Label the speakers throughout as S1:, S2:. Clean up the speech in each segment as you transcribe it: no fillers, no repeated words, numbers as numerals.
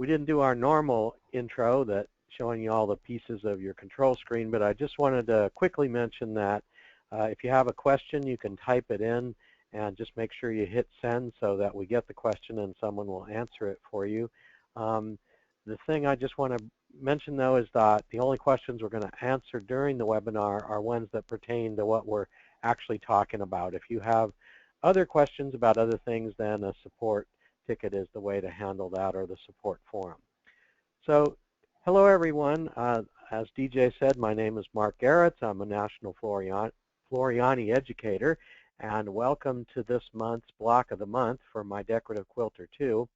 S1: We didn't do our normal intro that showing you all the pieces of your control screen, but I just wanted to quickly mention that if you have a question, you can type it in and just make sure you hit send so that we get the question and someone will answer it for you. The thing I just want to mention, though, is that the only questions we're going to answer during the webinar are ones that pertain to what we're actually talking about. If you have other questions about other things, then a support ticket is the way to handle that, or the support forum. So hello, everyone. As DJ said, my name is Mark Garretts. I'm a National Floriani educator, and welcome to this month's block of the month for My Decorative Quilter 2.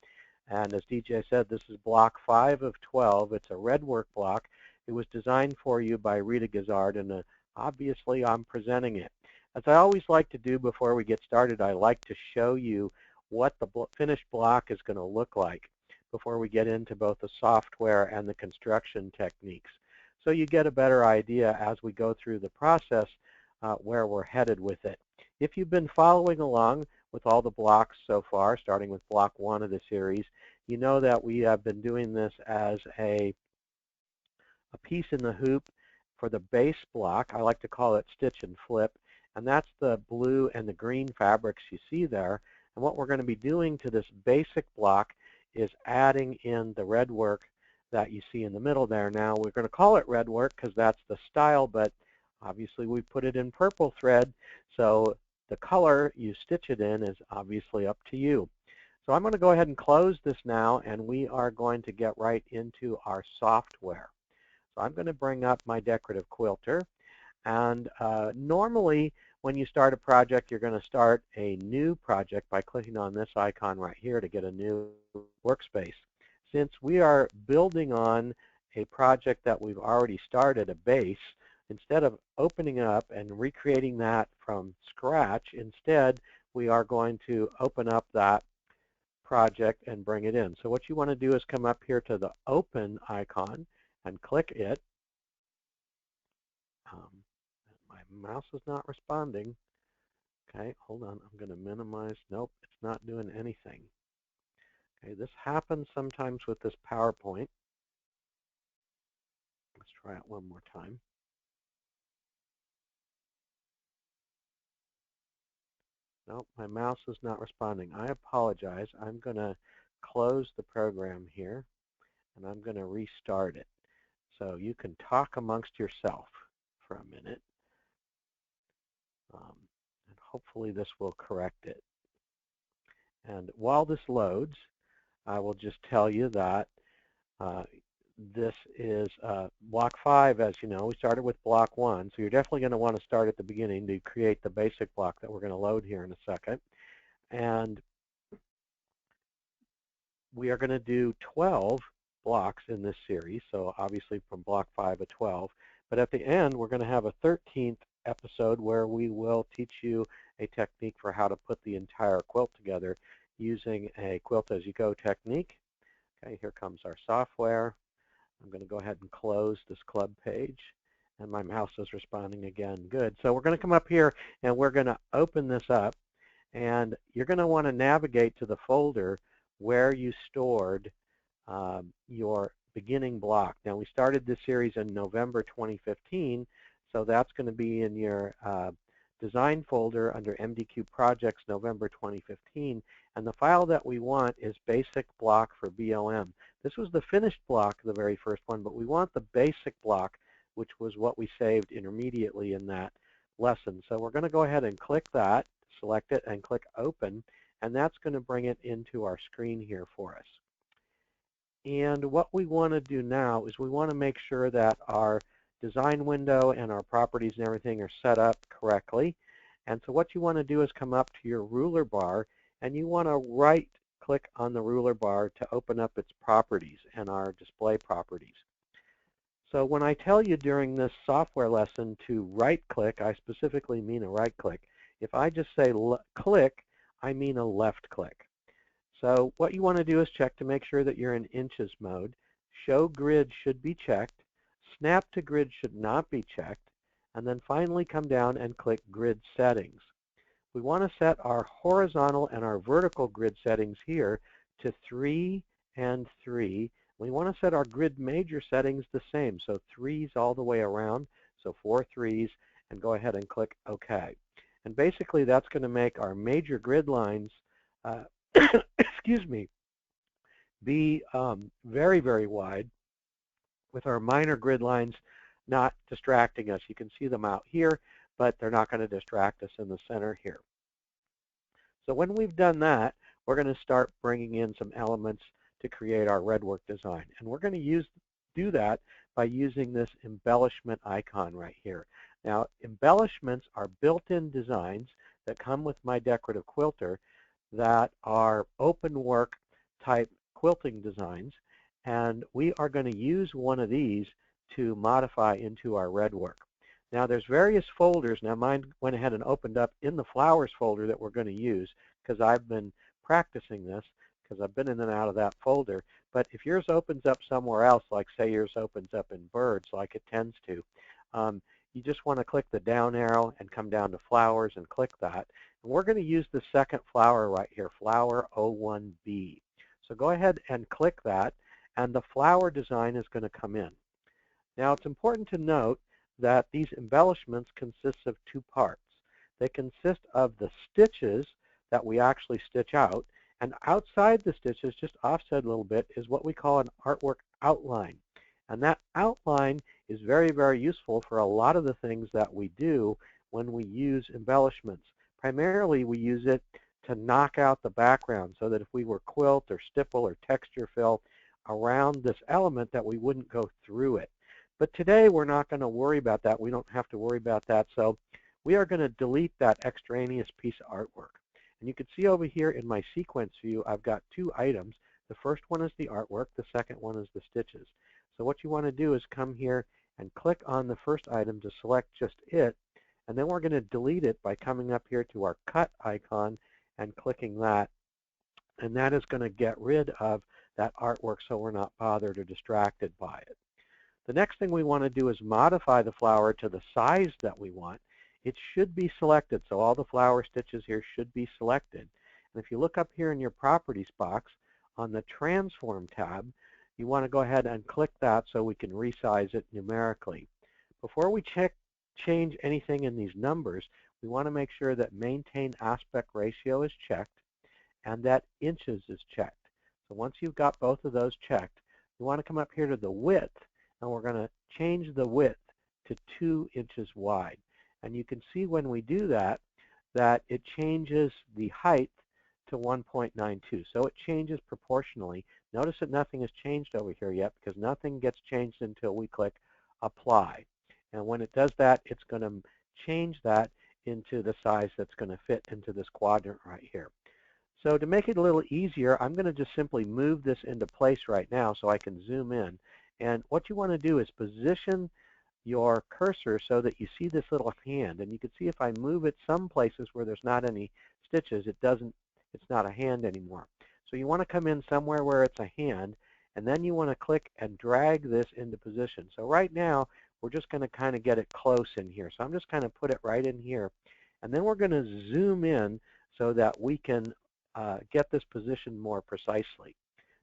S1: And as DJ said, this is block 5 of 12. It's a red work block. It was designed for you by Rita Gizzard, and obviously I'm presenting it. As I always like to do before we get started, I like to show you what the finished block is going to look like before we get into both the software and the construction techniques. So you get a better idea as we go through the process where we're headed with it. If you've been following along with all the blocks so far, starting with block 1 of the series, you know that we have been doing this as a piece in the hoop for the base block. I like to call it stitch and flip, and that's the blue and the green fabrics you see there. And what we're going to be doing to this basic block is adding in the red work that you see in the middle there. Now, we're going to call it red work because that's the style, but obviously we put it in purple thread, so the color you stitch it in is obviously up to you. So I'm going to go ahead and close this now, and we are going to get right into our software. So I'm going to bring up My Decorative Quilter, and normally when you start a project, you're going to start a new project by clicking on this icon right here to get a new workspace. Since we are building on a project that we've already started, a base, instead of opening up and recreating that from scratch, instead we are going to open up that project and bring it in. So what you want to do is come up here to the open icon and click it. My mouse is not responding. Okay, hold on. I'm going to minimize. Nope, it's not doing anything. Okay, this happens sometimes with this PowerPoint. Let's try it one more time. Nope, my mouse is not responding. I apologize. I'm going to close the program here, and I'm going to restart it. So you can talk amongst yourself for a minute, and hopefully this will correct it. And while this loads, I will just tell you that this is block 5, as you know. We started with block 1, so you're definitely going to want to start at the beginning to create the basic block that we're going to load here in a second. And we are going to do 12 blocks in this series, so obviously from block 5 to 12. But at the end, we're going to have a 13th episode where we will teach you a technique for how to put the entire quilt together using a quilt-as-you-go technique. Okay, here comes our software. I'm going to go ahead and close this club page, and my mouse is responding again. Good. So we're going to come up here, and we're going to open this up, and you're going to want to navigate to the folder where you stored your beginning block. Now, we started this series in November 2015, so that's going to be in your design folder under MDQ Projects November 2015, and the file that we want is basic block for BLM. This was the finished block, the very first one, but we want the basic block, which was what we saved intermediately in that lesson. So we're going to go ahead and click that, select it, and click Open, and that's going to bring it into our screen here for us. And what we want to do now is we want to make sure that our design window and our properties and everything are set up correctly. And so what you want to do is come up to your ruler bar, and you want to right-click on the ruler bar to open up its properties and our display properties. So when I tell you during this software lesson to right-click, I specifically mean a right-click. If I just say click, I mean a left-click. So what you want to do is check to make sure that you're in inches mode. Show grid should be checked. Snap to grid should not be checked. And then finally come down and click Grid Settings. We want to set our horizontal and our vertical grid settings here to 3 and 3. We want to set our grid major settings the same, so 3s all the way around, so 4 3s, and go ahead and click OK. And basically that's going to make our major grid lines, excuse me, be very, very wide, with our minor grid lines not distracting us. You can see them out here, but they're not going to distract us in the center here. So when we've done that, we're going to start bringing in some elements to create our redwork design. And we're going to do that by using this embellishment icon right here. Now, embellishments are built-in designs that come with my decorative quilter that are open work type quilting designs. And we are going to use one of these to modify into our redwork. Now there's various folders. Now mine went ahead and opened up in the flowers folder that we're going to use because I've been practicing this because I've been in and out of that folder. But if yours opens up somewhere else, like say yours opens up in birds like it tends to, you just want to click the down arrow and come down to flowers and click that. And we're going to use the second flower right here, flower 01B. So go ahead and click that, and the flower design is going to come in. Now it's important to note that these embellishments consist of two parts. They consist of the stitches that we actually stitch out, and outside the stitches, just offset a little bit, is what we call an artwork outline. And that outline is very, very useful for a lot of the things that we do when we use embellishments. Primarily, we use it to knock out the background so that if we were quilt or stipple or texture fill around this element, that we wouldn't go through it. But today we're not going to worry about that. We don't have to worry about that. So we are going to delete that extraneous piece of artwork. And you can see over here in my sequence view, I've got two items. The first one is the artwork. The second one is the stitches. So what you want to do is come here and click on the first item to select just it. And then we're going to delete it by coming up here to our cut icon and clicking that. And that is going to get rid of that artwork so we're not bothered or distracted by it. The next thing we want to do is modify the flower to the size that we want. It should be selected, so all the flower stitches here should be selected. And if you look up here in your Properties box on the Transform tab, you want to go ahead and click that so we can resize it numerically. Before we change anything in these numbers, we want to make sure that Maintain Aspect Ratio is checked and that Inches is checked. So once you've got both of those checked, you want to come up here to the width, and we're going to change the width to 2 inches wide. And you can see when we do that, that it changes the height to 1.92. So it changes proportionally. Notice that nothing has changed over here yet because nothing gets changed until we click Apply. And when it does that, it's going to change that into the size that's going to fit into this quadrant right here. So to make it a little easier, I'm going to just simply move this into place right now so I can zoom in. And what you want to do is position your cursor so that you see this little hand. And you can see if I move it some places where there's not any stitches, it's not a hand anymore. So you want to come in somewhere where it's a hand, and then you want to click and drag this into position. So right now, we're just going to kind of get it close in here. So I'm just kind of put it right in here. And then we're going to zoom in so that we can get this position more precisely.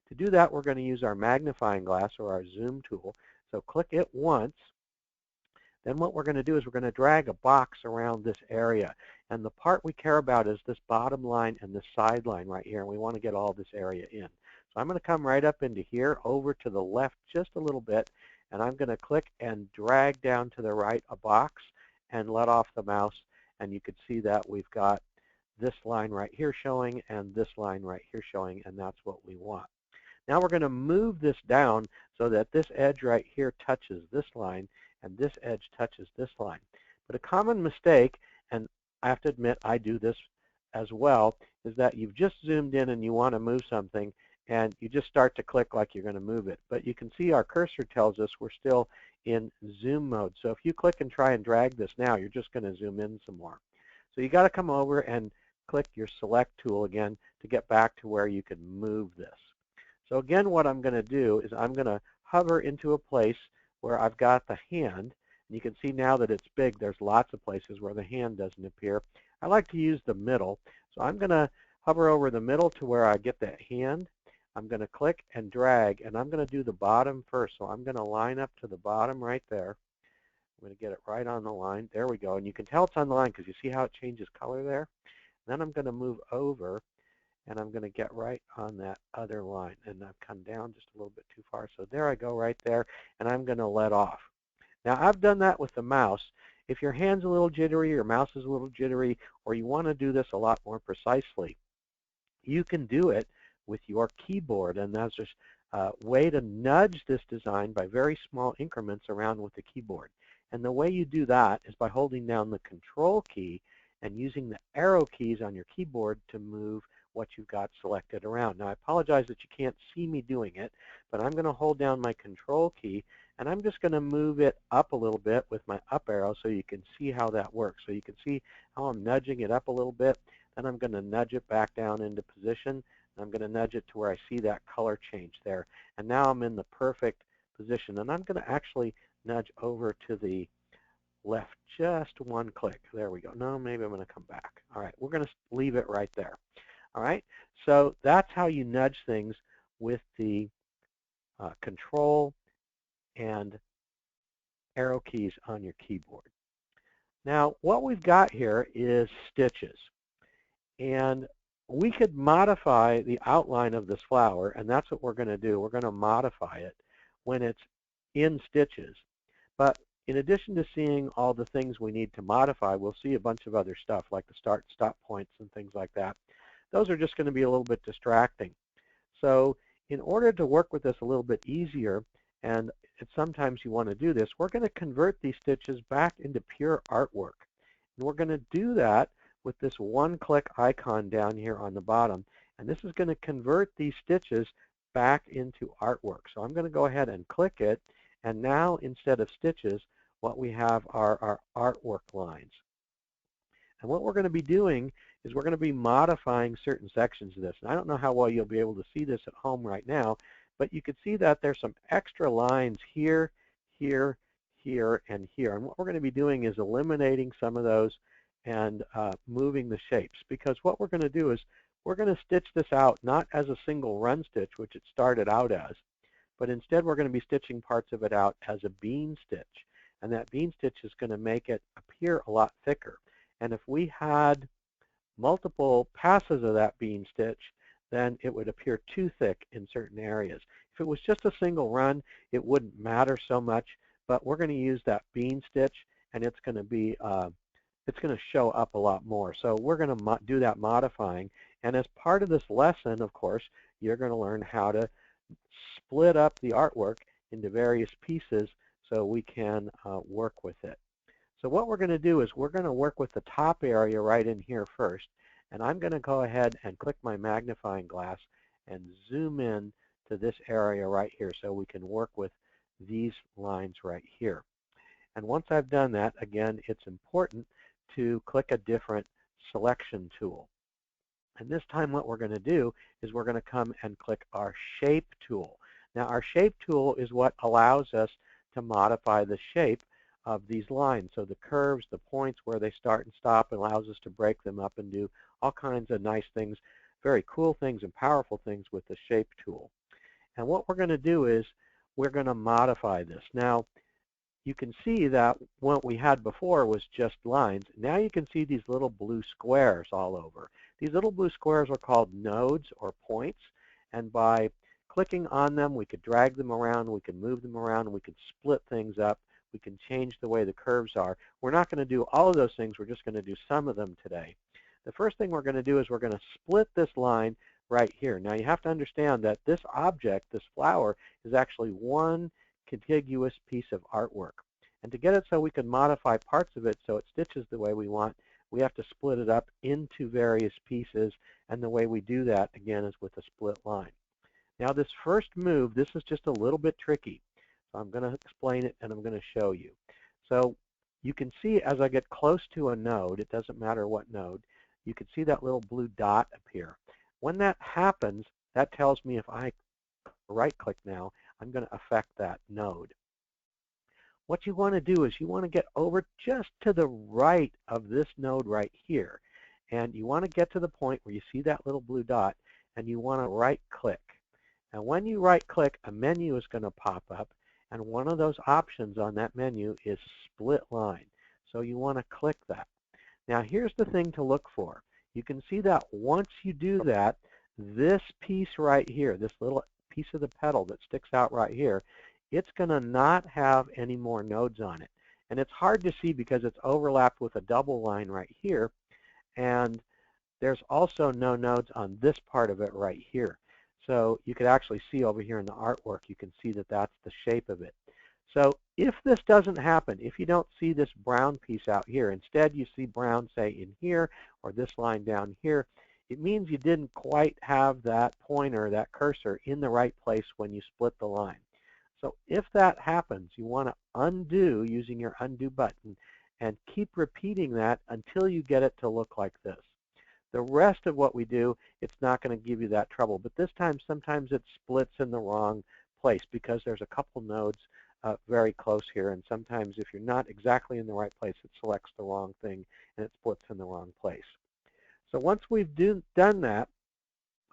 S1: To do that, we're going to use our magnifying glass or our zoom tool. So click it once. Then what we're going to do is we're going to drag a box around this area. And the part we care about is this bottom line and this side line right here. And we want to get all this area in. So I'm going to come right up into here, over to the left just a little bit. And I'm going to click and drag down to the right a box and let off the mouse. And you can see that we've got this line right here showing and this line right here showing. And that's what we want. Now we're going to move this down so that this edge right here touches this line and this edge touches this line. But a common mistake, and I have to admit I do this as well, is that you've just zoomed in and you want to move something and you just start to click like you're going to move it. But you can see our cursor tells us we're still in zoom mode. So if you click and try and drag this now, you're just going to zoom in some more. So you got to come over and click your select tool again to get back to where you can move this. So again, what I'm going to do is I'm going to hover into a place where I've got the hand. And you can see now that it's big, there's lots of places where the hand doesn't appear. I like to use the middle. So I'm going to hover over the middle to where I get that hand. I'm going to click and drag, and I'm going to do the bottom first. So I'm going to line up to the bottom right there. I'm going to get it right on the line. There we go. And you can tell it's on the line because you see how it changes color there? Then I'm going to move over, and I'm going to get right on that other line. And I've come down just a little bit too far. So there I go right there, and I'm going to let off. Now, I've done that with the mouse. If your hand's a little jittery, your mouse is a little jittery, or you want to do this a lot more precisely, you can do it with your keyboard. And there's a way to nudge this design by very small increments around with the keyboard. And the way you do that is by holding down the Control key and using the arrow keys on your keyboard to move what you've got selected around. Now, I apologize that you can't see me doing it, but I'm going to hold down my Control key, and I'm just going to move it up a little bit with my up arrow so you can see how that works. So you can see how I'm nudging it up a little bit. Then I'm going to nudge it back down into position. I'm going to nudge it to where I see that color change there. And now I'm in the perfect position. And I'm going to actually nudge over to the left just one click. There we go. No, maybe I'm going to come back. All right, we're going to leave it right there. All right, so that's how you nudge things with the Control and arrow keys on your keyboard. Now, what we've got here is stitches. And we could modify the outline of this flower, and that's what we're going to do. We're going to modify it when it's in stitches. But in addition to seeing all the things we need to modify, we'll see a bunch of other stuff like the start and stop points and things like that. Those are just going to be a little bit distracting. So in order to work with this a little bit easier, and sometimes you want to do this, we're going to convert these stitches back into pure artwork. And we're going to do that with this one-click icon down here on the bottom. And this is going to convert these stitches back into artwork. So I'm going to go ahead and click it. And now, instead of stitches, what we have are our artwork lines. And what we're going to be doing is we're going to be modifying certain sections of this. And I don't know how well you'll be able to see this at home right now, but you can see that there's some extra lines here, here, here, and here. And what we're going to be doing is eliminating some of those and moving the shapes. Because what we're going to do is we're going to stitch this out not as a single run stitch, which it started out as, but instead we're going to be stitching parts of it out as a bean stitch. And that bean stitch is going to make it appear a lot thicker. And if we had multiple passes of that bean stitch, then it would appear too thick in certain areas. If it was just a single run, it wouldn't matter so much, but we're going to use that bean stitch, and it's going to be it's going to show up a lot more. So we're going to do that modifying, and as part of this lesson, of course, you're going to learn how to split up the artwork into various pieces so we can work with it. So what we're going to do is we're going to work with the top area right in here first, and I'm going to go ahead and click my magnifying glass and zoom in to this area right here so we can work with these lines right here. And once I've done that, again, it's important to click a different selection tool. And this time what we're going to do is we're going to come and click our Shape tool. Now our Shape tool is what allows us to modify the shape of these lines. So the curves, the points where they start and stop, allows us to break them up and do all kinds of nice things, very cool things and powerful things with the Shape tool. And what we're going to do is we're going to modify this. Now you can see that what we had before was just lines. Now you can see these little blue squares all over. These little blue squares are called nodes or points, and by clicking on them we could drag them around, we can move them around, and we can split things up. We can change the way the curves are. We're not going to do all of those things. We're just going to do some of them today. The first thing we're going to do is we're going to split this line right here. Now you have to understand that this object, this flower, is actually one contiguous piece of artwork. And to get it so we can modify parts of it so it stitches the way we want, we have to split it up into various pieces, and the way we do that, again, is with a split line. Now this first move, this is just a little bit tricky. So I'm going to explain it and I'm going to show you. So you can see as I get close to a node, it doesn't matter what node, you can see that little blue dot appear. When that happens, that tells me if I right-click now, I'm going to affect that node. What you want to do is you want to get over just to the right of this node right here. And you want to get to the point where you see that little blue dot, and you want to right-click. And when you right-click, a menu is going to pop up, and one of those options on that menu is split line. So you want to click that. Now here's the thing to look for. You can see that once you do that, this piece right here, this little piece of the petal that sticks out right here, it's going to not have any more nodes on it. And it's hard to see because it's overlapped with a double line right here, and there's also no nodes on this part of it right here. So you could actually see over here in the artwork, you can see that that's the shape of it. So if this doesn't happen, if you don't see this brown piece out here, instead you see brown, say, in here or this line down here, it means you didn't quite have that pointer, that cursor, in the right place when you split the line. So if that happens, you want to undo using your undo button and keep repeating that until you get it to look like this. The rest of what we do, it's not going to give you that trouble. But this time, sometimes it splits in the wrong place because there's a couple nodes very close here. And sometimes if you're not exactly in the right place, it selects the wrong thing and it splits in the wrong place. So once we've done that,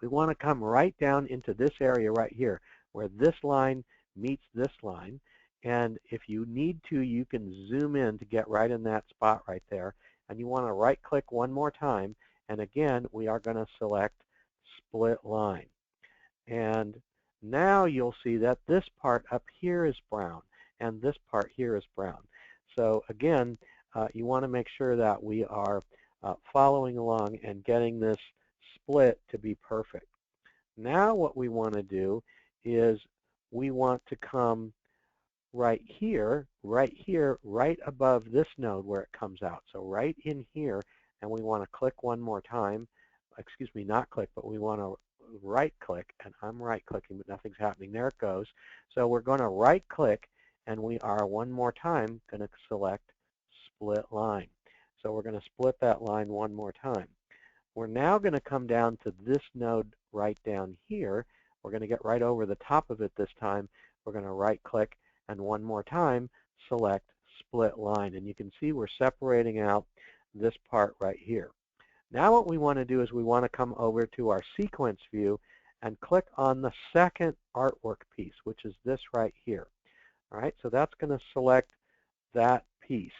S1: we want to come right down into this area right here where this line meets this line. And if you need to, you can zoom in to get right in that spot right there. And you want to right-click one more time. And again, we are going to select split line. And now you'll see that this part up here is brown and this part here is brown. So again, you want to make sure that we are following along and getting this split to be perfect. Now what we want to do is we want to come right here, right above this node where it comes out. So right in here, and we want to click one more time. Excuse me, not click, but we want to right-click, and I'm right-clicking, but nothing's happening. There it goes. So we're going to right-click, and we are one more time going to select split line. So we're going to split that line one more time. We're now going to come down to this node right down here. We're going to get right over the top of it this time. We're going to right-click, and one more time, select split line. And you can see we're separating out this part right here. Now what we want to do is we want to come over to our sequence view and click on the second artwork piece, which is this right here. All right, so that's going to select that piece.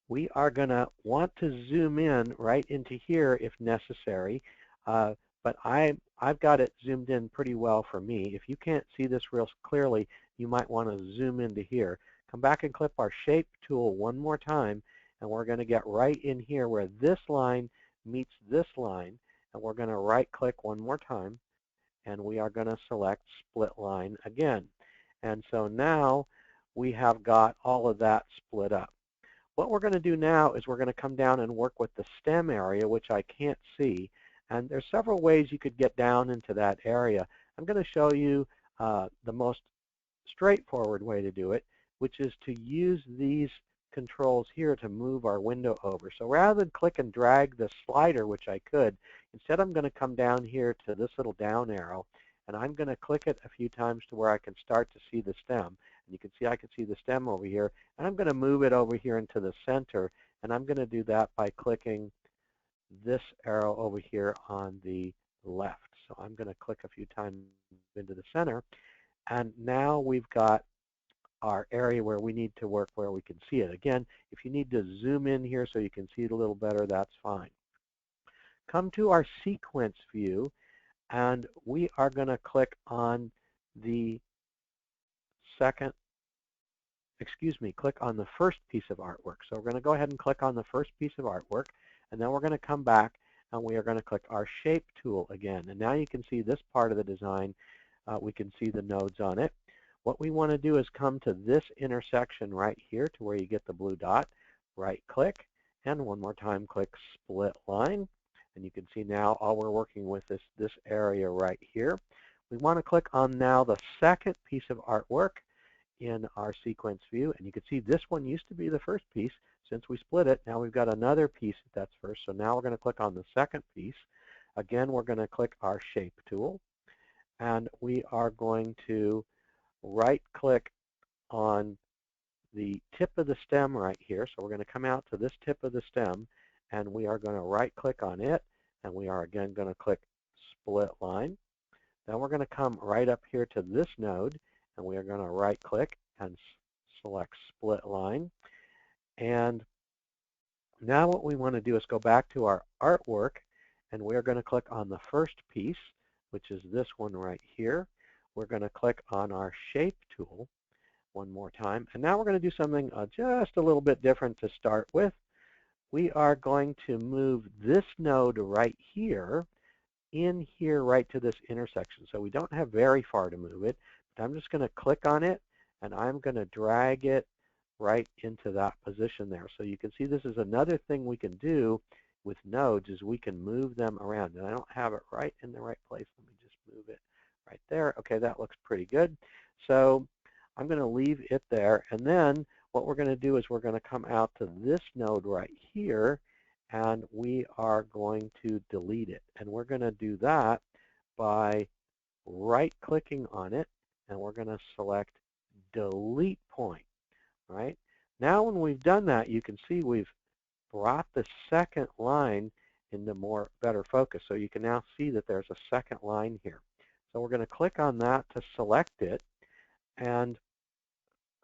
S1: We are going to want to zoom in right into here if necessary, but I've got it zoomed in pretty well for me. If you can't see this real clearly, you might want to zoom into here. Come back and click our shape tool one more time, and we're going to get right in here where this line meets this line, and we're going to right-click one more time, and we are going to select split line again. And so now we have got all of that split up. What we're going to do now is we're going to come down and work with the stem area, which I can't see. And there's several ways you could get down into that area. I'm going to show you the most straightforward way to do it, which is to use these controls here to move our window over. So rather than click and drag the slider, which I could, instead I'm going to come down here to this little down arrow, and I'm going to click it a few times to where I can start to see the stem. And you can see I can see the stem over here, and I'm going to move it over here into the center, and I'm going to do that by clicking this arrow over here on the left. So I'm going to click a few times into the center, and now we've got our area where we need to work where we can see it. Again, if you need to zoom in here so you can see it a little better, that's fine. Come to our sequence view, and we are going to click on the click on the first piece of artwork. So we're going to go ahead and click on the first piece of artwork, and then we're going to come back and we are going to click our shape tool again. And now you can see this part of the design. We can see the nodes on it. What we want to do is come to this intersection right here to where you get the blue dot, right click, and one more time click split line. And you can see now all we're working with is this area right here. We want to click on now the second piece of artwork in our sequence view, and you can see this one used to be the first piece. Since we split it, now we've got another piece that's first. So now we're going to click on the second piece. Again, we're going to click our shape tool, and we are going to right-click on the tip of the stem right here. So we're going to come out to this tip of the stem, and we are going to right-click on it, and we are again going to click split line. Then we're going to come right up here to this node, and we are going to right click and select split line. And now what we want to do is go back to our artwork, and we're going to click on the first piece, which is this one right here. We're going to click on our shape tool one more time. And now we're going to do something just a little bit different to start with. We are going to move this node right here in here right to this intersection. So we don't have very far to move it, but I'm just going to click on it, and I'm going to drag it right into that position there. So you can see this is another thing we can do with nodes, is we can move them around. And I don't have it right in the right place. Let me just move it right there. Okay, that looks pretty good. So I'm going to leave it there. And then what we're going to do is we're going to come out to this node right here, and we are going to delete it. And we're going to do that by right-clicking on it, and we're going to select Delete Point. Right? Now when we've done that, you can see we've brought the second line into better focus. So you can now see that there's a second line here. So we're going to click on that to select it. And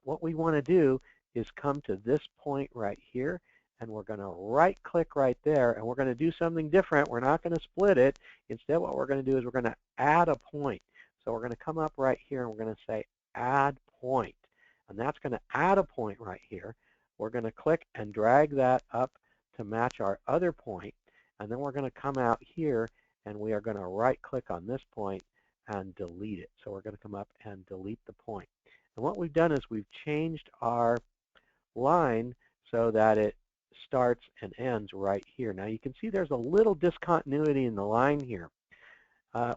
S1: what we want to do is come to this point right here, and we're going to right-click right there, and we're going to do something different. We're not going to split it. Instead, what we're going to do is we're going to add a point. So we're going to come up right here, and we're going to say Add Point. And that's going to add a point right here. We're going to click and drag that up to match our other point. And then we're going to come out here, and we are going to right-click on this point and delete it. So we're going to come up and delete the point. And what we've done is we've changed our line so that it starts and ends right here. Now you can see there's a little discontinuity in the line here.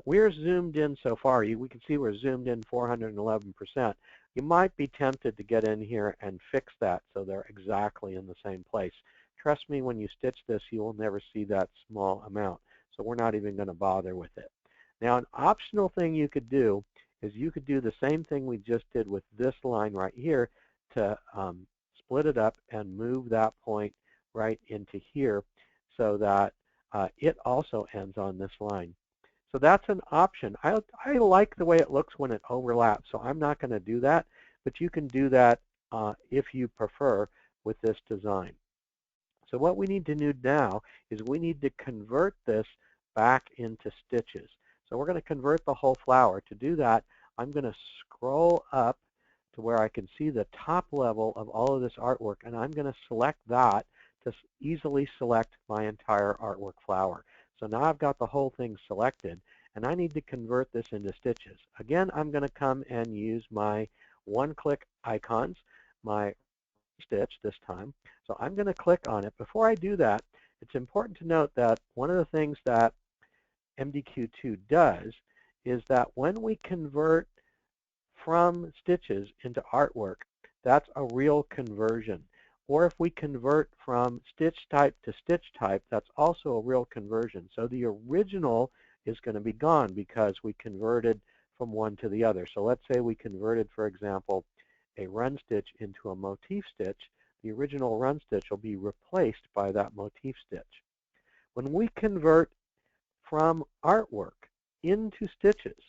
S1: We're zoomed in so far. We can see we're zoomed in 411%. You might be tempted to get in here and fix that so they're exactly in the same place. Trust me, when you stitch this, you will never see that small amount. So we're not even going to bother with it. Now, an optional thing you could do is you could do the same thing we just did with this line right here to split it up and move that point right into here so that it also ends on this line. So that's an option. I like the way it looks when it overlaps, so I'm not going to do that, but you can do that if you prefer with this design. So what we need to do now is we need to convert this back into stitches. So we're going to convert the whole flower. To do that, I'm going to scroll up to where I can see the top level of all of this artwork, and I'm going to select that to easily select my entire artwork flower. So now I've got the whole thing selected, and I need to convert this into stitches. Again, I'm going to come and use my one-click icons, my stitch this time. So I'm going to click on it. Before I do that, it's important to note that one of the things that MDQII does is that when we convert from stitches into artwork, that's a real conversion. Or if we convert from stitch type to stitch type, that's also a real conversion. So the original is going to be gone because we converted from one to the other. So let's say we converted, for example, a run stitch into a motif stitch. The original run stitch will be replaced by that motif stitch. When we convert from artwork into stitches,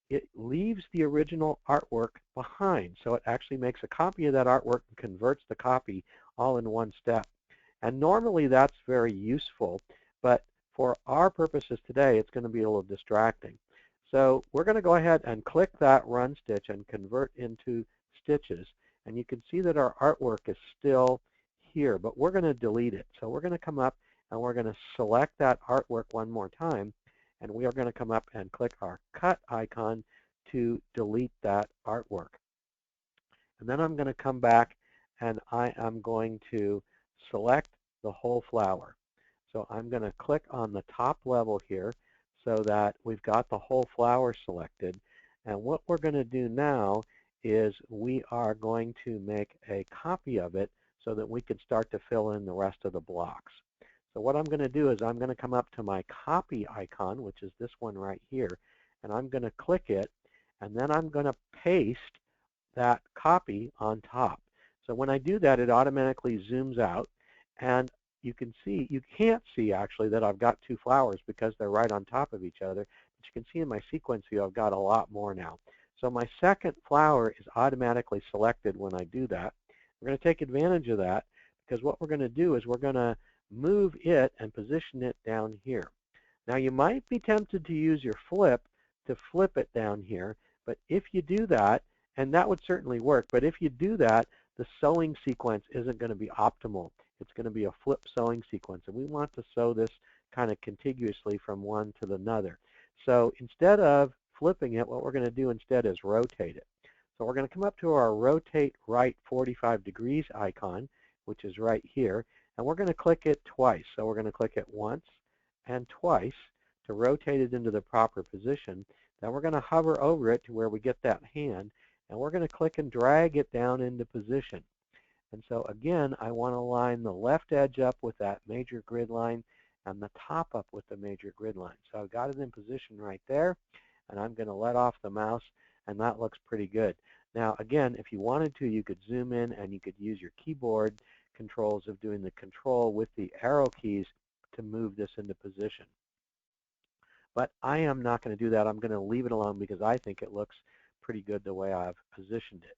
S1: it leaves the original artwork behind. So it actually makes a copy of that artwork and converts the copy all in one step. And normally that's very useful, but for our purposes today, it's going to be a little distracting. So we're going to go ahead and click that run stitch and convert into stitches. And you can see that our artwork is still here, but we're going to delete it. So we're going to come up and we're going to select that artwork one more time. And we are going to come up and click our cut icon to delete that artwork. And then I'm going to come back and I am going to select the whole flower. So I'm going to click on the top level here so that we've got the whole flower selected. And what we're going to do now is we are going to make a copy of it so that we can start to fill in the rest of the blocks. So what I'm going to do is I'm going to come up to my copy icon, which is this one right here, and I'm going to click it, and then I'm going to paste that copy on top. So when I do that, it automatically zooms out, and you can't see actually that I've got two flowers because they're right on top of each other, but you can see in my sequence view, I've got a lot more now. So my second flower is automatically selected when I do that. We're going to take advantage of that because what we're going to do is we're going to move it and position it down here. Now you might be tempted to use your flip to flip it down here, but if you do that, and that would certainly work, but if you do that, the sewing sequence isn't going to be optimal. It's going to be a flip sewing sequence, and we want to sew this kind of contiguously from one to another. So instead of flipping it, what we're going to do instead is rotate it. So we're going to come up to our rotate right 45 degrees icon, which is right here, and we're going to click it twice. So we're going to click it once and twice to rotate it into the proper position. Then we're going to hover over it to where we get that hand, and we're going to click and drag it down into position. And so again, I want to line the left edge up with that major grid line and the top up with the major grid line. So I've got it in position right there, and I'm going to let off the mouse, and that looks pretty good. Now again, if you wanted to, you could zoom in and you could use your keyboard controls of doing the control with the arrow keys to move this into position. But I am not going to do that. I'm going to leave it alone because I think it looks pretty good the way I've positioned it.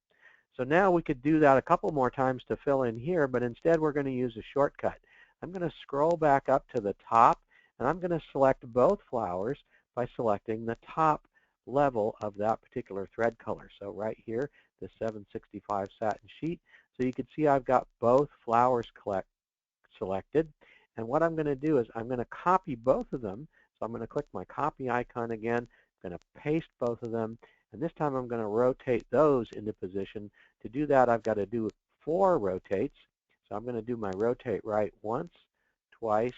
S1: So now we could do that a couple more times to fill in here, but instead we're going to use a shortcut. I'm going to scroll back up to the top, and I'm going to select both flowers by selecting the top level of that particular thread color. So right here, the 765 satin sheet. So you can see I've got both flowers selected. And what I'm going to do is I'm going to copy both of them. So I'm going to click my copy icon again. I'm going to paste both of them. And this time I'm going to rotate those into position. To do that, I've got to do 4 rotates. So I'm going to do my rotate right once, twice,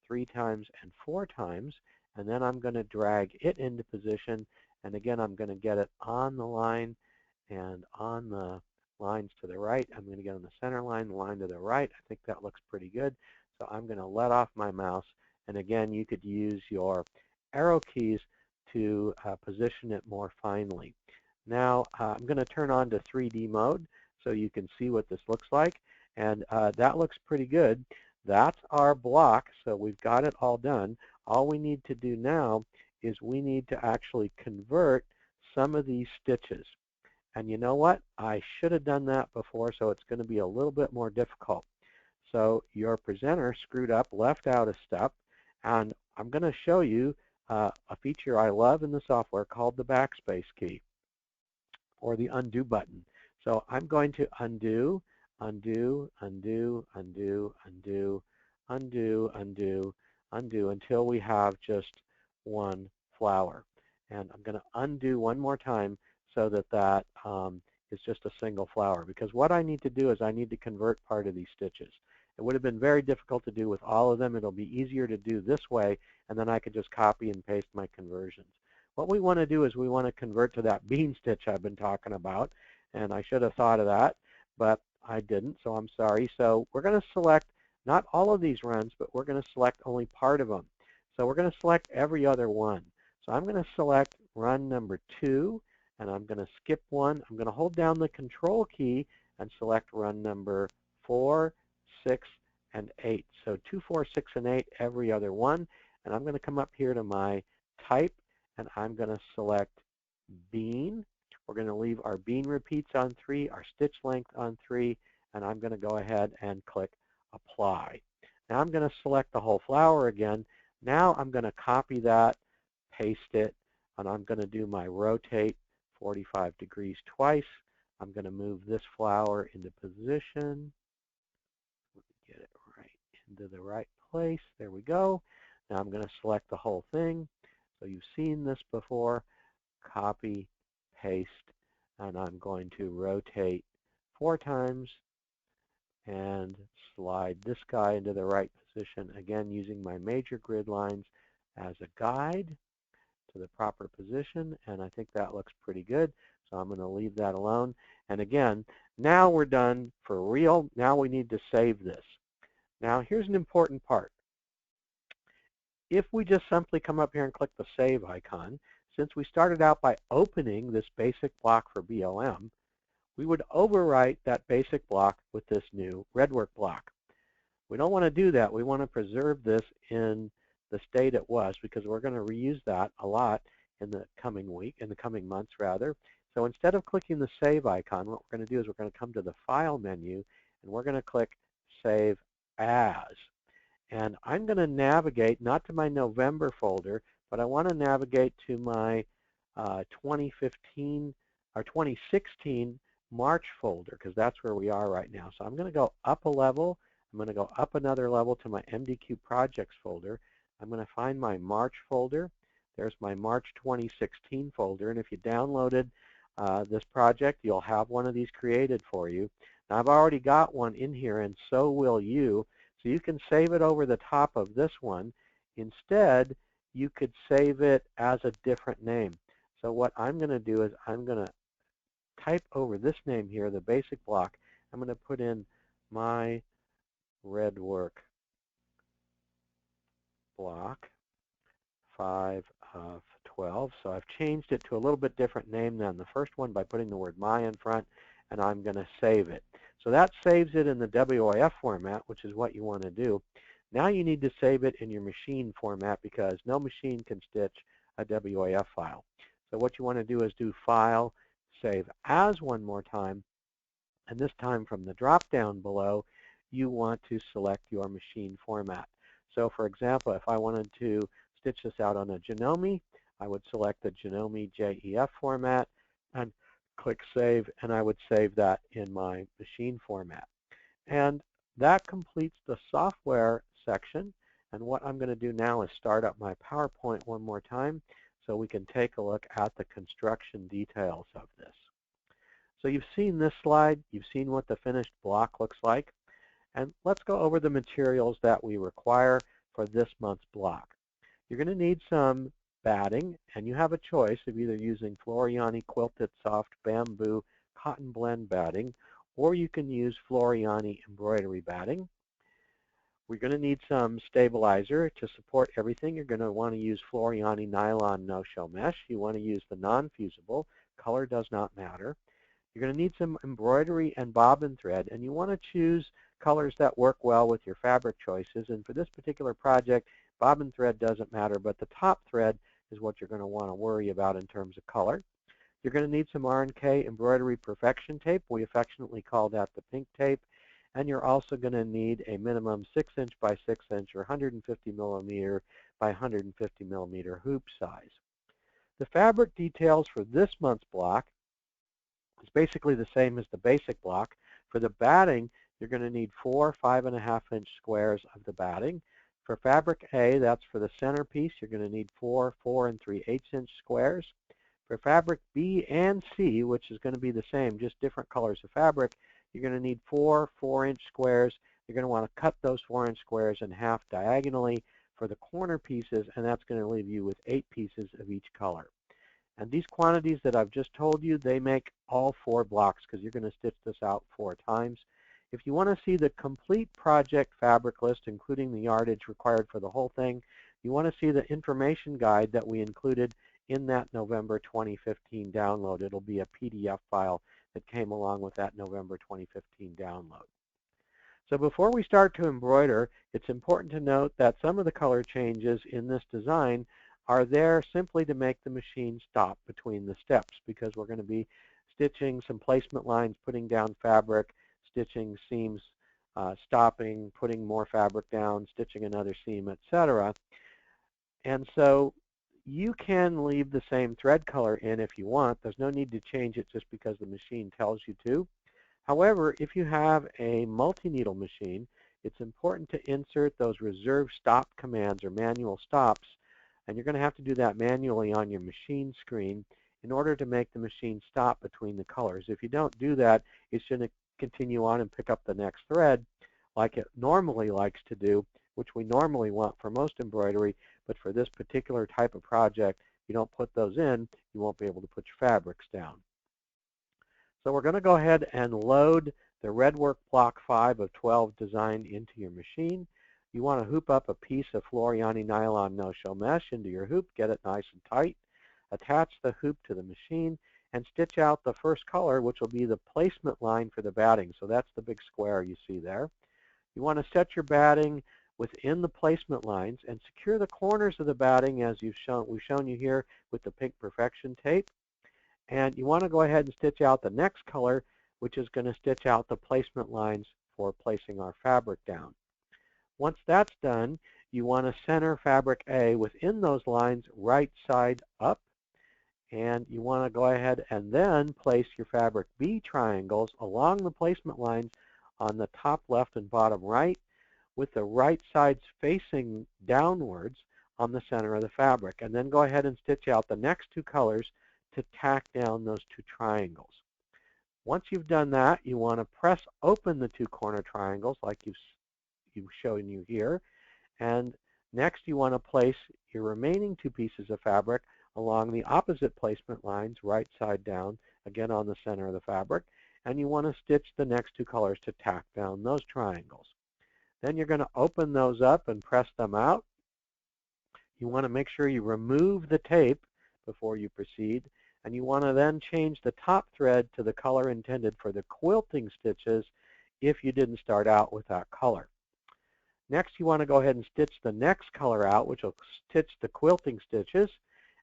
S1: 3 times, and 4 times. And then I'm going to drag it into position. And again, I'm going to get it on the line and on the lines to the right. I'm going to get on the center line, the line to the right. I think that looks pretty good. So I'm going to let off my mouse. And again, you could use your arrow keys to position it more finely. Now I'm going to turn on to 3D mode so you can see what this looks like. And that looks pretty good. That's our block, so we've got it all done. All we need to do now is we need to actually convert some of these stitches. And you know what? I should have done that before, so it's going to be a little bit more difficult. So your presenter screwed up, left out a step, and I'm going to show you a feature I love in the software called the backspace key, or the undo button. So I'm going to undo, undo, undo, undo, undo, undo, undo, undo until we have just one flower. And I'm going to undo one more time so that that is just a single flower. Because what I need to do is I need to convert part of these stitches. It would have been very difficult to do with all of them. It'll be easier to do this way, and then I could just copy and paste my conversions. What we want to do is we want to convert to that bean stitch I've been talking about, and I should have thought of that, but I didn't, so I'm sorry. So we're going to select not all of these runs, but we're going to select only part of them. So we're going to select every other one. So I'm going to select run number 2, and I'm going to skip one. I'm going to hold down the control key and select run number 4, 6, and 8. So 2, 4, 6, and 8, every other one. And I'm going to come up here to my type, and I'm going to select bean. We're going to leave our bean repeats on 3, our stitch length on 3, and I'm going to go ahead and click apply. Now I'm going to select the whole flower again. Now I'm going to copy that, paste it, and I'm going to do my rotate 45 degrees twice. I'm going to move this flower into position. Get it right into the right place. There we go. Now I'm going to select the whole thing. So you've seen this before. Copy, paste, and I'm going to rotate 4 times and slide this guy into the right position, again using my major grid lines as a guide to the proper position, and I think that looks pretty good. So I'm going to leave that alone. And again, now we're done for real. Now we need to save this. Now here's an important part. If we just simply come up here and click the save icon, since we started out by opening this basic block for BLM, we would overwrite that basic block with this new redwork block. We don't want to do that. We want to preserve this in the state it was, because we're going to reuse that a lot in the coming months rather. So instead of clicking the Save icon, what we're going to do is we're going to come to the File menu, and we're going to click Save As. And I'm going to navigate not to my November folder, but I want to navigate to my 2015 or 2016 March folder, because that's where we are right now. So I'm going to go up a level. I'm going to go up another level to my MDQ projects folder. I'm going to find my March folder. There's my March 2016 folder. And if you downloaded this project, you'll have one of these created for you. Now, I've already got one in here, and so will you. So you can save it over the top of this one. Instead, you could save it as a different name. So what I'm going to do is I'm going to type over this name here, the basic block. I'm going to put in my red work block 5 of 12. So I've changed it to a little bit different name than the first one by putting the word my in front, and I'm going to save it. So that saves it in the WIF format, which is what you want to do. Now you need to save it in your machine format, because no machine can stitch a WIF file. So what you want to do is do File, Save As one more time, and this time from the drop-down below, you want to select your machine format. So for example, if I wanted to stitch this out on a Janome, I would select the Janome JEF format and click Save, and I would save that in my machine format. And that completes the software section. And what I'm going to do now is start up my PowerPoint one more time so we can take a look at the construction details of this. So you've seen this slide. You've seen what the finished block looks like. And let's go over the materials that we require for this month's block. You're going to need some batting, and you have a choice of either using Floriani Quilted Soft Bamboo Cotton Blend batting, or you can use Floriani embroidery batting. We're going to need some stabilizer to support everything. You're going to want to use Floriani Nylon No-Show Mesh. You want to use the non-fusible. Color does not matter. You're going to need some embroidery and bobbin thread, and you want to choose colors that work well with your fabric choices. And for this particular project, bobbin thread doesn't matter, but the top thread is what you're going to want to worry about in terms of color. You're going to need some R&K embroidery perfection tape. We affectionately call that the pink tape. And you're also going to need a minimum 6-inch by 6-inch or 150 millimeter by 150 millimeter hoop size. The fabric details for this month's block is basically the same as the basic block. For the batting, you're going to need 4 5.5-inch squares of the batting. For fabric A, that's for the centerpiece, you're going to need 4 4 3/8-inch squares. For fabric B and C, which is going to be the same, just different colors of fabric, you're going to need 4 4-inch squares. You're going to want to cut those 4-inch squares in half diagonally for the corner pieces, and that's going to leave you with 8 pieces of each color. And these quantities that I've just told you, they make all 4 blocks, because you're going to stitch this out 4 times. If you want to see the complete project fabric list, including the yardage required for the whole thing, you want to see the information guide that we included in that November 2015 download. It'll be a PDF file that came along with that November 2015 download. So before we start to embroider, it's important to note that some of the color changes in this design are there simply to make the machine stop between the steps, because we're going to be stitching some placement lines, putting down fabric, stitching seams, stopping, putting more fabric down, stitching another seam, etc. And so you can leave the same thread color in if you want. There's no need to change it just because the machine tells you to. However, if you have a multi-needle machine, it's important to insert those reserve stop commands or manual stops, and you're going to have to do that manually on your machine screen in order to make the machine stop between the colors. If you don't do that, it's going to continue on and pick up the next thread like it normally likes to do, which we normally want for most embroidery, but for this particular type of project, you don't put those in, you won't be able to put your fabrics down. So we're going to go ahead and load the red work block 5 of 12 design into your machine. You want to hoop up a piece of Floriani Nylon No-Show Mesh into your hoop, get it nice and tight, attach the hoop to the machine, and stitch out the first color, which will be the placement line for the batting. So that's the big square you see there. You want to set your batting within the placement lines and secure the corners of the batting as we've shown you here with the pink perfection tape. And you want to go ahead and stitch out the next color, which is going to stitch out the placement lines for placing our fabric down. Once that's done, you want to center fabric A within those lines right side up. And you want to go ahead and then place your fabric B triangles along the placement lines on the top left and bottom right, with the right sides facing downwards on the center of the fabric. And then go ahead and stitch out the next two colors to tack down those two triangles. Once you've done that, you want to press open the two corner triangles like you've shown you here. And next you want to place your remaining two pieces of fabric along the opposite placement lines, right side down, again on the center of the fabric. And you want to stitch the next two colors to tack down those triangles. Then you're going to open those up and press them out. You want to make sure you remove the tape before you proceed. And you want to then change the top thread to the color intended for the quilting stitches if you didn't start out with that color. Next, you want to go ahead and stitch the next color out, which will stitch the quilting stitches.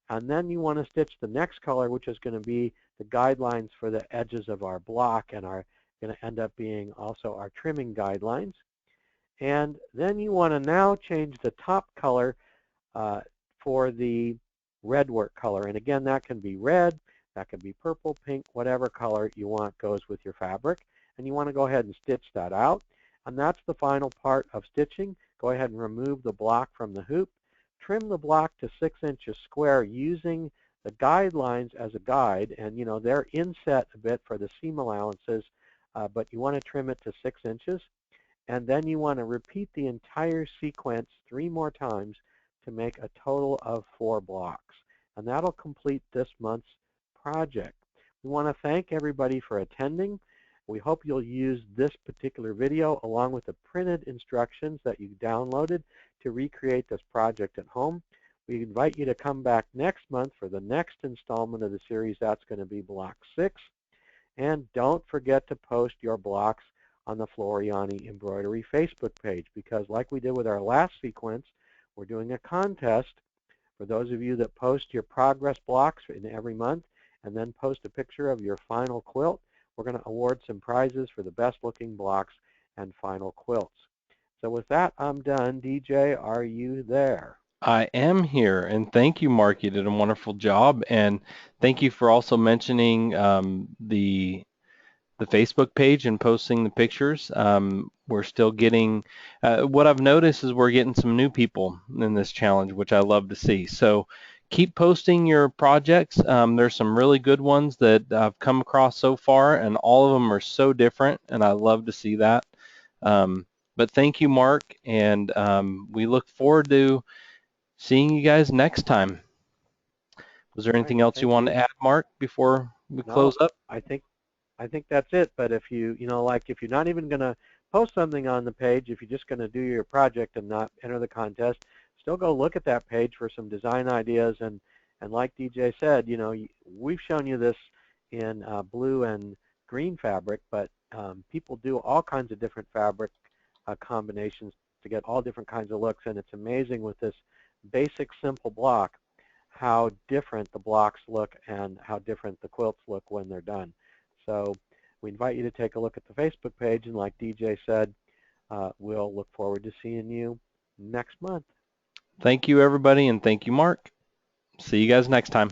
S1: And then you want to stitch the next color, which is going to be the guidelines for the edges of our block and are going to end up being also our trimming guidelines. And then you want to now change the top color for the red work color. And again, that can be red, that can be purple, pink, whatever color you want goes with your fabric. And you want to go ahead and stitch that out. And that's the final part of stitching. Go ahead and remove the block from the hoop. Trim the block to 6 inches square using the guidelines as a guide. And you know, they're inset a bit for the seam allowances, but you want to trim it to 6 inches. And then you want to repeat the entire sequence 3 more times to make a total of 4 blocks. And that'll complete this month's project. We want to thank everybody for attending. We hope you'll use this particular video along with the printed instructions that you downloaded to recreate this project at home. We invite you to come back next month for the next installment of the series. That's going to be Block 6. And don't forget to post your blocks on the Floriani Embroidery Facebook page, because like we did with our last sequence, we're doing a contest for those of you that post your progress blocks in every month and then post a picture of your final quilt. We're going to award some prizes for the best looking blocks and final quilts. So with that, I'm done. DJ, are you there?
S2: I am here, and thank you, Mark. You did a wonderful job, and thank you for also mentioning the Facebook page and posting the pictures. We're still getting, what I've noticed is we're getting some new people in this challenge, which I love to see. So keep posting your projects. There's some really good ones that I've come across so far, and all of them are so different, and I love to see that. But thank you, Mark, and we look forward to seeing you guys next time. Was there anything else you want to add, Mark, before we close up?
S1: I think that's it. But if if you're not even going to post something on the page, if you're just going to do your project and not enter the contest, still go look at that page for some design ideas. And like DJ said, we've shown you this in blue and green fabric, but people do all kinds of different fabric combinations to get all different kinds of looks. And it's amazing with this basic, simple block how different the blocks look and how different the quilts look when they're done. So we invite you to take a look at the Facebook page, and like DJ said, we'll look forward to seeing you next month.
S2: Thank you, everybody, and thank you, Mark. See you guys next time.